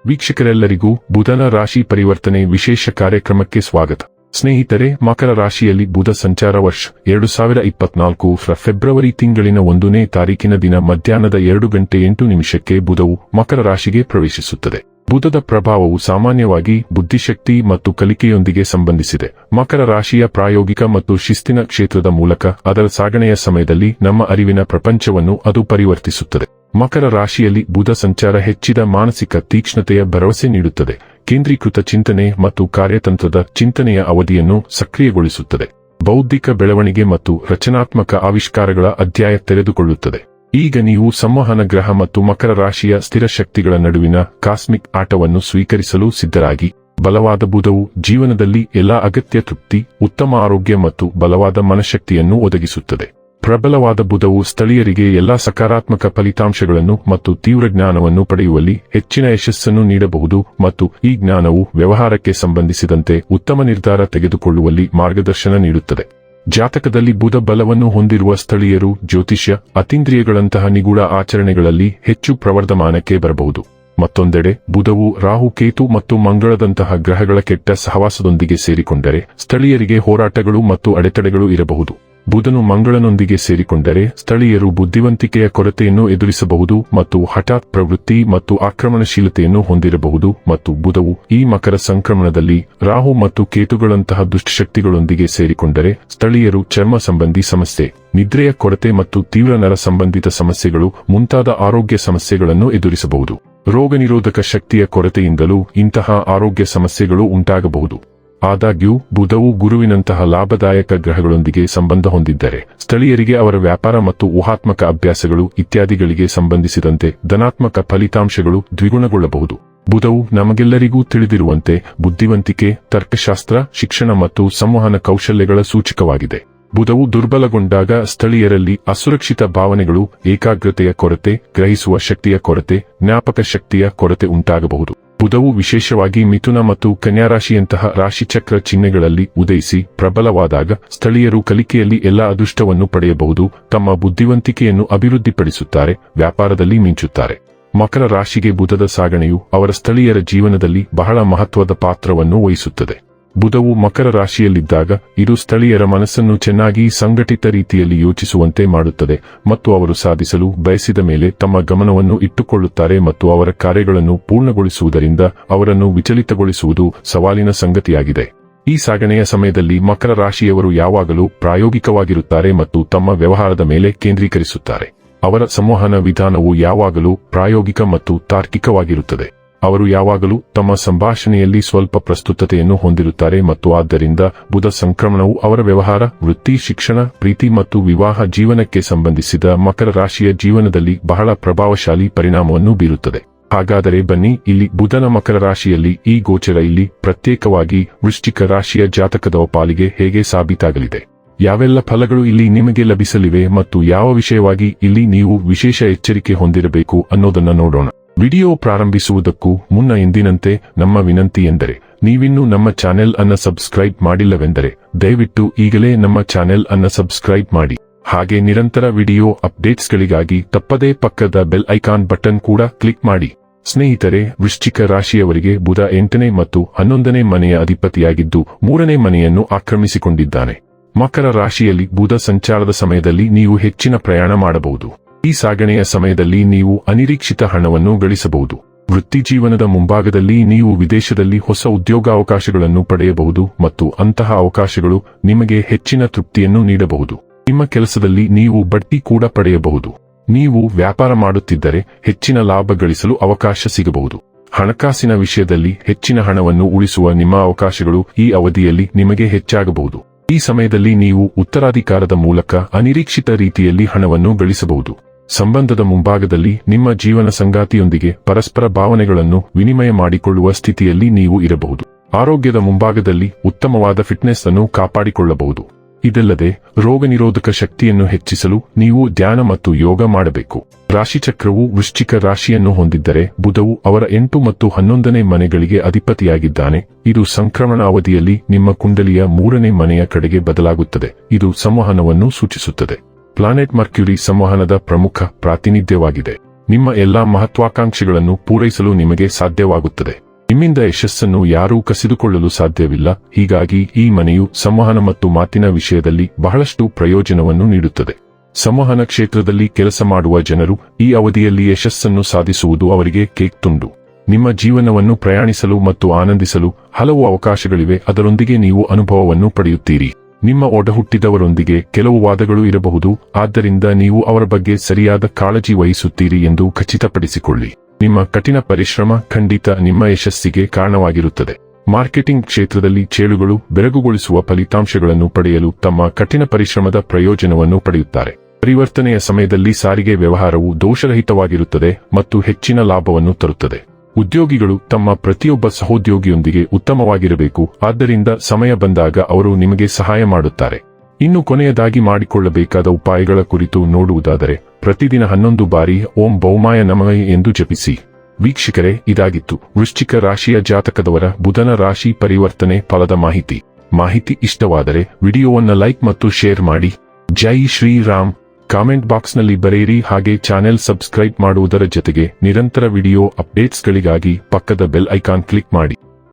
ವೀಕ್ಷಕರೆಲ್ಲರಿಗೂ ಬುಧನ ರಾಶಿ ಪರಿವರ್ತನೆ ವಿಶೇಷ ಕಾರ್ಯಕ್ರಮಕ್ಕೆ ಸ್ವಾಗತ. ಸ್ನೇಹಿತರೆ, ಮಕರ ರಾಶಿಯಲ್ಲಿ ಬುಧ ಸಂಚಾರ ವರ್ಷ 2024 ಫೆಬ್ರವರಿ ತಿಂಗಳಿನ 1ನೇ ತಾರೀಕಿನ ದಿನ ಮಧ್ಯಾಹ್ನದ 2:08 ಬುಧವು ಮಕರ ರಾಶಿಗೆ ಪ್ರವೇಶಿಸುತ್ತದೆ. ಬುಧದ ಪ್ರಭಾವವು ಸಾಮಾನ್ಯವಾಗಿ ಬುದ್ಧಿಶಕ್ತಿ ಮತ್ತು ಕಲಿಕೆಯೊಂದಿಗೆ ಸಂಬಂಧಿಸಿದೆ. ಮಕರ ರಾಶಿಯ ಪ್ರಾಯೋಗಿಕ ಮತ್ತು ಶಿಸ್ತಿನ ಕ್ಷೇತ್ರದ ಮೂಲಕ ಅದರ ಸಾಗಣೆಯ ಸಮಯದಲ್ಲಿ ನಮ್ಮ ಅರಿವಿನ ಪ್ರಪಂಚವನ್ನು ಅದು ಪರಿವರ್ತಿಸುತ್ತದೆ. ಮಕರ ರಾಶಿಯಲ್ಲಿ ಬುಧ ಸಂಚಾರ ಹೆಚ್ಚಿದ ಮಾನಸಿಕ ತೀಕ್ಷ್ಣತೆಯ ಭರವಸೆ ನೀಡುತ್ತದೆ. ಕೇಂದ್ರೀಕೃತ ಚಿಂತನೆ ಮತ್ತು ಕಾರ್ಯತಂತ್ರದ ಚಿಂತನೆಯ ಅವಧಿಯನ್ನು ಸಕ್ರಿಯಗೊಳಿಸುತ್ತದೆ. ಬೌದ್ಧಿಕ ಬೆಳವಣಿಗೆ ಮತ್ತು ರಚನಾತ್ಮಕ ಆವಿಷ್ಕಾರಗಳ ಅಧ್ಯಾಯ ತೆರೆದುಕೊಳ್ಳುತ್ತದೆ. ಈಗ ನೀವು ಸಂವಹನ ಗ್ರಹ ಮತ್ತು ಮಕರ ರಾಶಿಯ ಸ್ಥಿರ ಶಕ್ತಿಗಳ ನಡುವಿನ ಕಾಸ್ಮಿಕ್ ಆಟವನ್ನು ಸ್ವೀಕರಿಸಲು ಸಿದ್ಧರಾಗಿ. ಬಲವಾದ ಬುಧವು ಜೀವನದಲ್ಲಿ ಎಲ್ಲಾ ಅಗತ್ಯ ತೃಪ್ತಿ, ಉತ್ತಮ ಆರೋಗ್ಯ ಮತ್ತು ಬಲವಾದ ಮನಶಕ್ತಿಯನ್ನು ಒದಗಿಸುತ್ತದೆ. ಪ್ರಬಲವಾದ ಬುಧವು ಸ್ಥಳೀಯರಿಗೆ ಎಲ್ಲಾ ಸಕಾರಾತ್ಮಕ ಫಲಿತಾಂಶಗಳನ್ನು ಮತ್ತು ತೀವ್ರ ಜ್ಞಾನವನ್ನು ಪಡೆಯುವಲ್ಲಿ ಹೆಚ್ಚಿನ ಯಶಸ್ಸನ್ನು ನೀಡಬಹುದು ಮತ್ತು ಈ ಜ್ಞಾನವು ವ್ಯವಹಾರಕ್ಕೆ ಸಂಬಂಧಿಸಿದಂತೆ ಉತ್ತಮ ನಿರ್ಧಾರ ತೆಗೆದುಕೊಳ್ಳುವಲ್ಲಿ ಮಾರ್ಗದರ್ಶನ ನೀಡುತ್ತದೆ. ಜಾತಕದಲ್ಲಿ ಬುಧ ಬಲವನ್ನು ಹೊಂದಿರುವ ಸ್ಥಳೀಯರು ಜ್ಯೋತಿಷ್ಯ, ಅತೀಂದ್ರಿಯಗಳಂತಹ ನಿಗೂಢ ಆಚರಣೆಗಳಲ್ಲಿ ಹೆಚ್ಚು ಪ್ರವರ್ಧಮಾನಕ್ಕೆ ಬರಬಹುದು. ಮತ್ತೊಂದೆಡೆ ಬುಧವು ರಾಹು, ಕೇತು ಮತ್ತು ಮಂಗಳದಂತಹ ಗ್ರಹಗಳ ಕೆಟ್ಟ ಸಹವಾಸದೊಂದಿಗೆ ಸೇರಿಕೊಂಡರೆ ಸ್ಥಳೀಯರಿಗೆ ಹೋರಾಟಗಳು ಮತ್ತು ಅಡೆತಡೆಗಳು ಇರಬಹುದು. ಬುಧನು ಮಂಗಳನೊಂದಿಗೆ ಸೇರಿಕೊಂಡರೆ ಸ್ಥಳೀಯರು ಬುದ್ಧಿವಂತಿಕೆಯ ಕೊರತೆಯನ್ನು ಎದುರಿಸಬಹುದು ಮತ್ತು ಹಠಾತ್ ಪ್ರವೃತ್ತಿ ಮತ್ತು ಆಕ್ರಮಣಶೀಲತೆಯನ್ನು ಹೊಂದಿರಬಹುದು. ಮತ್ತು ಬುಧವು ಈ ಮಕರ ಸಂಕ್ರಮಣದಲ್ಲಿ ರಾಹು ಮತ್ತು ಕೇತುಗಳಂತಹ ದುಷ್ಟಶಕ್ತಿಗಳೊಂದಿಗೆ ಸೇರಿಕೊಂಡರೆ ಸ್ಥಳೀಯರು ಚರ್ಮ ಸಂಬಂಧಿ ಸಮಸ್ಯೆ, ನಿದ್ರೆಯ ಕೊರತೆ ಮತ್ತು ತೀವ್ರ ನರ ಸಂಬಂಧಿತ ಸಮಸ್ಯೆಗಳು ಮುಂತಾದ ಆರೋಗ್ಯ ಸಮಸ್ಯೆಗಳನ್ನು ಎದುರಿಸಬಹುದು. ರೋಗನಿರೋಧಕ ಶಕ್ತಿಯ ಕೊರತೆಯಿಂದಲೂ ಇಂತಹ ಆರೋಗ್ಯ ಸಮಸ್ಯೆಗಳು ಉಂಟಾಗಬಹುದು. ಆದಾಗ್ಯೂ ಬುಧವು ಗುರುವಿನಂತಹ ಲಾಭದಾಯಕ ಗ್ರಹಗಳೊಂದಿಗೆ ಸಂಬಂಧ ಹೊಂದಿದ್ದರೆ ಸ್ಥಳೀಯರಿಗೆ ಅವರ ವ್ಯಾಪಾರ ಮತ್ತು ಊಹಾತ್ಮಕ ಅಭ್ಯಾಸಗಳು ಇತ್ಯಾದಿಗಳಿಗೆ ಸಂಬಂಧಿಸಿದಂತೆ ಧನಾತ್ಮಕ ಫಲಿತಾಂಶಗಳು ದ್ವಿಗುಣಗೊಳ್ಳಬಹುದು. ಬುಧವು ನಮಗೆಲ್ಲರಿಗೂ ತಿಳಿದಿರುವಂತೆ ಬುದ್ಧಿವಂತಿಕೆ, ತರ್ಕಶಾಸ್ತ್ರ, ಶಿಕ್ಷಣ ಮತ್ತು ಸಂವಹನ ಕೌಶಲ್ಯಗಳ ಸೂಚಕವಾಗಿದೆ. ಬುಧವು ದುರ್ಬಲಗೊಂಡಾಗ ಸ್ಥಳೀಯರಲ್ಲಿ ಅಸುರಕ್ಷಿತ ಭಾವನೆಗಳು, ಏಕಾಗ್ರತೆಯ ಕೊರತೆ, ಗ್ರಹಿಸುವ ಶಕ್ತಿಯ ಕೊರತೆ, ಜ್ಞಾಪಕ ಶಕ್ತಿಯ ಕೊರತೆ ಉಂಟಾಗಬಹುದು. ಬುಧವು ವಿಶೇಷವಾಗಿ ಮಿಥುನ ಮತ್ತು ಕನ್ಯಾ ರಾಶಿಯಂತಹ ರಾಶಿಚಕ್ರ ಚಿಹ್ನೆಗಳಲ್ಲಿ ಉದಯಿಸಿ ಪ್ರಬಲವಾದಾಗ ಸ್ಥಳೀಯರು ಕಲಿಕೆಯಲ್ಲಿ ಎಲ್ಲಾ ಅದೃಷ್ಟವನ್ನು ಪಡೆಯಬಹುದು, ತಮ್ಮ ಬುದ್ಧಿವಂತಿಕೆಯನ್ನು ಅಭಿವೃದ್ಧಿಪಡಿಸುತ್ತಾರೆ, ವ್ಯಾಪಾರದಲ್ಲಿ ಮಿಂಚುತ್ತಾರೆ. ಮಕರ ರಾಶಿಗೆ ಬುಧದ ಸಾಗಣೆಯು ಅವರ ಸ್ಥಳೀಯರ ಜೀವನದಲ್ಲಿ ಬಹಳ ಮಹತ್ವದ ಪಾತ್ರವನ್ನು ವಹಿಸುತ್ತದೆ. ಬುಧವು ಮಕರ ರಾಶಿಯಲ್ಲಿದ್ದಾಗ ಇದು ಸ್ಥಳೀಯರ ಮನಸ್ಸನ್ನು ಚೆನ್ನಾಗಿ ಸಂಘಟಿತ ರೀತಿಯಲ್ಲಿ ಯೋಚಿಸುವಂತೆ ಮಾಡುತ್ತದೆ ಮತ್ತು ಅವರು ಸಾಧಿಸಲು ಬಯಸಿದ ಮೇಲೆ ತಮ್ಮ ಗಮನವನ್ನು ಇಟ್ಟುಕೊಳ್ಳುತ್ತಾರೆ ಮತ್ತು ಅವರ ಕಾರ್ಯಗಳನ್ನು ಪೂರ್ಣಗೊಳಿಸುವುದರಿಂದ ಅವರನ್ನು ವಿಚಲಿತಗೊಳಿಸುವುದು ಸವಾಲಿನ ಸಂಗತಿಯಾಗಿದೆ. ಈ ಸಾಗಣೆಯ ಸಮಯದಲ್ಲಿ ಮಕರ ರಾಶಿಯವರು ಯಾವಾಗಲೂ ಪ್ರಾಯೋಗಿಕವಾಗಿರುತ್ತಾರೆ ಮತ್ತು ತಮ್ಮ ವ್ಯವಹಾರದ ಮೇಲೆ ಕೇಂದ್ರೀಕರಿಸುತ್ತಾರೆ. ಅವರ ಸಂವಹನ ವಿಧಾನವು ಯಾವಾಗಲೂ ಪ್ರಾಯೋಗಿಕ ಮತ್ತು ತಾರ್ಕಿಕವಾಗಿರುತ್ತದೆ. ಅವರು ಯಾವಾಗಲೂ ತಮ್ಮ ಸಂಭಾಷಣೆಯಲ್ಲಿ ಸ್ವಲ್ಪ ಪ್ರಸ್ತುತತೆಯನ್ನು ಹೊಂದಿರುತ್ತಾರೆ ಮತ್ತು ಆದ್ದರಿಂದ ಬುಧ ಸಂಕ್ರಮಣವು ಅವರ ವ್ಯವಹಾರ, ವೃತ್ತಿ, ಶಿಕ್ಷಣ, ಪ್ರೀತಿ ಮತ್ತು ವಿವಾಹ ಜೀವನಕ್ಕೆ ಸಂಬಂಧಿಸಿದ ಮಕರ ರಾಶಿಯ ಜೀವನದಲ್ಲಿ ಬಹಳ ಪ್ರಭಾವಶಾಲಿ ಪರಿಣಾಮವನ್ನು ಬೀರುತ್ತದೆ. ಹಾಗಾದರೆ ಬನ್ನಿ, ಇಲ್ಲಿ ಬುಧನ ಮಕರ ರಾಶಿಯಲ್ಲಿ ಈ ಗೋಚರ ಇಲ್ಲಿ ಪ್ರತ್ಯೇಕವಾಗಿ ವೃಶ್ಚಿಕ ರಾಶಿಯ ಜಾತಕದ ಪಾಲಿಗೆ ಹೇಗೆ ಸಾಬೀತಾಗಲಿದೆ, ಯಾವೆಲ್ಲ ಫಲಗಳು ಇಲ್ಲಿ ನಿಮಗೆ ಲಭಿಸಲಿವೆ ಮತ್ತು ಯಾವ ವಿಷಯವಾಗಿ ಇಲ್ಲಿ ನೀವು ವಿಶೇಷ ಎಚ್ಚರಿಕೆ ಹೊಂದಿರಬೇಕು ಅನ್ನೋದನ್ನ ನೋಡೋಣ. ವಿಡಿಯೋ ಪ್ರಾರಂಭಿಸುವುದಕ್ಕೂ ಮುನ್ನ ಎಂದಿನಂತೆ ನಮ್ಮ ವಿನಂತಿ ಎಂದರೆ, ನೀವಿನ್ನೂ ನಮ್ಮ ಚಾನೆಲ್ ಅನ್ನು ಸಬ್ಸ್ಕ್ರೈಬ್ ಮಾಡಿಲ್ಲವೆಂದರೆ ದಯವಿಟ್ಟು ಈಗಲೇ ನಮ್ಮ ಚಾನೆಲ್ ಅನ್ನು ಸಬ್ಸ್ಕ್ರೈಬ್ ಮಾಡಿ. ಹಾಗೆ ನಿರಂತರ ವಿಡಿಯೋ ಅಪ್ಡೇಟ್ಸ್ಗಳಿಗಾಗಿ ತಪ್ಪದೇ ಪಕ್ಕದ ಬೆಲ್ ಐಕಾನ್ ಬಟನ್ ಕೂಡ ಕ್ಲಿಕ್ ಮಾಡಿ. ಸ್ನೇಹಿತರೆ, ವೃಶ್ಚಿಕ ರಾಶಿಯವರಿಗೆ ಬುಧ 8ನೇ ಮತ್ತು 11ನೇ ಮನೆಯ ಅಧಿಪತಿಯಾಗಿದ್ದು 3ನೇ ಮನೆಯನ್ನು ಆಕ್ರಮಿಸಿಕೊಂಡಿದ್ದಾನೆ. ಮಕರ ರಾಶಿಯಲ್ಲಿ ಬುಧ ಸಂಚಾರದ ಸಮಯದಲ್ಲಿ ನೀವು ಹೆಚ್ಚಿನ ಪ್ರಯಾಣ ಮಾಡಬಹುದು. ಈ ಸಾಗಣೆಯ ಸಮಯದಲ್ಲಿ ನೀವು ಅನಿರೀಕ್ಷಿತ ಹಣವನ್ನು ಗಳಿಸಬಹುದು. ವೃತ್ತಿಜೀವನದ ಮುಂಭಾಗದಲ್ಲಿ ನೀವು ವಿದೇಶದಲ್ಲಿ ಹೊಸ ಉದ್ಯೋಗಾವಕಾಶಗಳನ್ನು ಪಡೆಯಬಹುದು ಮತ್ತು ಅಂತಹ ಅವಕಾಶಗಳು ನಿಮಗೆ ಹೆಚ್ಚಿನ ತೃಪ್ತಿಯನ್ನು ನೀಡಬಹುದು. ನಿಮ್ಮ ಕೆಲಸದಲ್ಲಿ ನೀವು ಬಡ್ತಿ ಕೂಡ ಪಡೆಯಬಹುದು. ನೀವು ವ್ಯಾಪಾರ ಮಾಡುತ್ತಿದ್ದರೆ ಹೆಚ್ಚಿನ ಲಾಭ ಗಳಿಸಲು ಅವಕಾಶ ಸಿಗಬಹುದು. ಹಣಕಾಸಿನ ವಿಷಯದಲ್ಲಿ ಹೆಚ್ಚಿನ ಹಣವನ್ನು ಉಳಿಸುವ ನಿಮ್ಮ ಅವಕಾಶಗಳು ಈ ಅವಧಿಯಲ್ಲಿ ನಿಮಗೆ ಹೆಚ್ಚಾಗಬಹುದು. ಈ ಸಮಯದಲ್ಲಿ ನೀವು ಉತ್ತರಾಧಿಕಾರದ ಮೂಲಕ ಅನಿರೀಕ್ಷಿತ ರೀತಿಯಲ್ಲಿ ಹಣವನ್ನು ಗಳಿಸಬಹುದು. ಸಂಬಂಧದ ಮುಂಭಾಗದಲ್ಲಿ ನಿಮ್ಮ ಜೀವನ ಸಂಗಾತಿಯೊಂದಿಗೆ ಪರಸ್ಪರ ಭಾವನೆಗಳನ್ನು ವಿನಿಮಯ ಮಾಡಿಕೊಳ್ಳುವ ಸ್ಥಿತಿಯಲ್ಲಿ ನೀವು ಇರಬಹುದು. ಆರೋಗ್ಯದ ಮುಂಭಾಗದಲ್ಲಿ ಉತ್ತಮವಾದ ಫಿಟ್ನೆಸ್ ಅನ್ನು ಕಾಪಾಡಿಕೊಳ್ಳಬಹುದು. ಇದಲ್ಲದೆ ರೋಗನಿರೋಧಕ ಶಕ್ತಿಯನ್ನು ಹೆಚ್ಚಿಸಲು ನೀವು ಧ್ಯಾನ ಮತ್ತು ಯೋಗ ಮಾಡಬೇಕು. ರಾಶಿಚಕ್ರವು ವೃಶ್ಚಿಕ ರಾಶಿಯನ್ನು ಹೊಂದಿದ್ದರೆ ಬುಧವು ಅವರ 8 ಮತ್ತು 11ನೇ ಮನೆಗಳಿಗೆ ಅಧಿಪತಿಯಾಗಿದ್ದಾನೆ. ಇದು ಸಂಕ್ರಮಣ ಅವಧಿಯಲ್ಲಿ ನಿಮ್ಮ ಕುಂಡಲಿಯ 3ನೇ ಮನೆಯ ಕಡೆಗೆ ಬದಲಾಗುತ್ತದೆ. ಇದು ಸಂವಹನವನ್ನು ಸೂಚಿಸುತ್ತದೆ. ಪ್ಲಾನೆಟ್ ಮರ್ಕ್ಯುರಿ ಸಂವಹನದ ಪ್ರಮುಖ ಪ್ರಾತಿನಿಧ್ಯವಾಗಿದೆ. ನಿಮ್ಮ ಎಲ್ಲಾ ಮಹತ್ವಾಕಾಂಕ್ಷೆಗಳನ್ನು ಪೂರೈಸಲು ನಿಮಗೆ ಸಾಧ್ಯವಾಗುತ್ತದೆ. ನಿಮ್ಮಿಂದ ಯಶಸ್ಸನ್ನು ಯಾರೂ ಕಸಿದುಕೊಳ್ಳಲು ಸಾಧ್ಯವಿಲ್ಲ. ಹೀಗಾಗಿ ಈ ಮನೆಯು ಸಂವಹನ ಮತ್ತು ಮಾತಿನ ವಿಷಯದಲ್ಲಿ ಬಹಳಷ್ಟು ಪ್ರಯೋಜನವನ್ನು ನೀಡುತ್ತದೆ. ಸಂವಹನ ಕ್ಷೇತ್ರದಲ್ಲಿ ಕೆಲಸ ಮಾಡುವ ಜನರು ಈ ಅವಧಿಯಲ್ಲಿ ಯಶಸ್ಸನ್ನು ಸಾಧಿಸುವುದು ಅವರಿಗೆ ಕೇಕ್ ತುಂಡು. ನಿಮ್ಮ ಜೀವನವನ್ನು ಪ್ರಯಾಣಿಸಲು ಮತ್ತು ಆನಂದಿಸಲು ಹಲವು ಅವಕಾಶಗಳಿವೆ. ಅದರೊಂದಿಗೆ ನೀವು ಅನುಭವವನ್ನು ಪಡೆಯುತ್ತೀರಿ. ನಿಮ್ಮ ಒಡಹುಟ್ಟಿದವರೊಂದಿಗೆ ಕೆಲವು ವಾದಗಳು ಇರಬಹುದು, ಆದ್ದರಿಂದ ನೀವು ಅವರ ಬಗ್ಗೆ ಸರಿಯಾದ ಕಾಳಜಿ ವಹಿಸುತ್ತೀರಿ ಎಂದು ಖಚಿತಪಡಿಸಿಕೊಳ್ಳಿ. ನಿಮ್ಮ ಕಠಿಣ ಪರಿಶ್ರಮ ಖಂಡಿತ ನಿಮ್ಮ ಯಶಸ್ಸಿಗೆ ಕಾರಣವಾಗಿರುತ್ತದೆ. ಮಾರ್ಕೆಟಿಂಗ್ ಕ್ಷೇತ್ರದಲ್ಲಿ ಚೇಳುಗಳು ಬೆರಗುಗೊಳಿಸುವ ಫಲಿತಾಂಶಗಳನ್ನು ಪಡೆಯಲು ತಮ್ಮ ಕಠಿಣ ಪರಿಶ್ರಮದ ಪ್ರಯೋಜನವನ್ನು ಪಡೆಯುತ್ತಾರೆ. ಪರಿವರ್ತನೆಯ ಸಮಯದಲ್ಲಿ ಸಾರಿಗೆ ವ್ಯವಹಾರವು ದೋಷರಹಿತವಾಗಿರುತ್ತದೆ ಮತ್ತು ಹೆಚ್ಚಿನ ಲಾಭವನ್ನು ತರುತ್ತದೆ. ಉದ್ಯೋಗಿಗಳು ತಮ್ಮ ಪ್ರತಿಯೊಬ್ಬ ಸಹೋದ್ಯೋಗಿಯೊಂದಿಗೆ ಉತ್ತಮವಾಗಿರಬೇಕು, ಆದ್ದರಿಂದ ಸಮಯ ಬಂದಾಗ ಅವರು ನಿಮಗೆ ಸಹಾಯ ಮಾಡುತ್ತಾರೆ. ಇನ್ನು ಕೊನೆಯದಾಗಿ ಮಾಡಿಕೊಳ್ಳಬೇಕಾದ ಉಪಾಯಗಳ ಕುರಿತು ನೋಡುವುದಾದರೆ, ಪ್ರತಿದಿನ 11 ಬಾರಿ ಓಂ ಭೌಮಾಯ ನಮಃ ಎಂದು ಜಪಿಸಿ. ವೀಕ್ಷಕರೇ, ಇದಾಗಿತ್ತು ವೃಶ್ಚಿಕ ರಾಶಿಯ ಜಾತಕದವರ ಬುಧನ ರಾಶಿ ಪರಿವರ್ತನೆ ಫಲದ ಮಾಹಿತಿ ಇಷ್ಟವಾದರೆ ವಿಡಿಯೋವನ್ನು ಲೈಕ್ ಮತ್ತು ಶೇರ್ ಮಾಡಿ. ಜೈ ಶ್ರೀರಾಮ್. ಕಾಮೆಂಟ್ ಬಾಕ್ಸ್ನಲ್ಲಿ ಬರೆಯಿರಿ. ಹಾಗೆ ಚಾನೆಲ್ ಸಬ್ಸ್ಕ್ರೈಬ್ ಮಾಡುವುದರ ಜೊತೆಗೆ ನಿರಂತರ ವಿಡಿಯೋ ಅಪ್ಡೇಟ್ಸ್ಗಳಿಗಾಗಿ ಪಕ್ಕದ ಬೆಲ್ ಐಕಾನ್ ಕ್ಲಿಕ್ ಮಾಡಿ.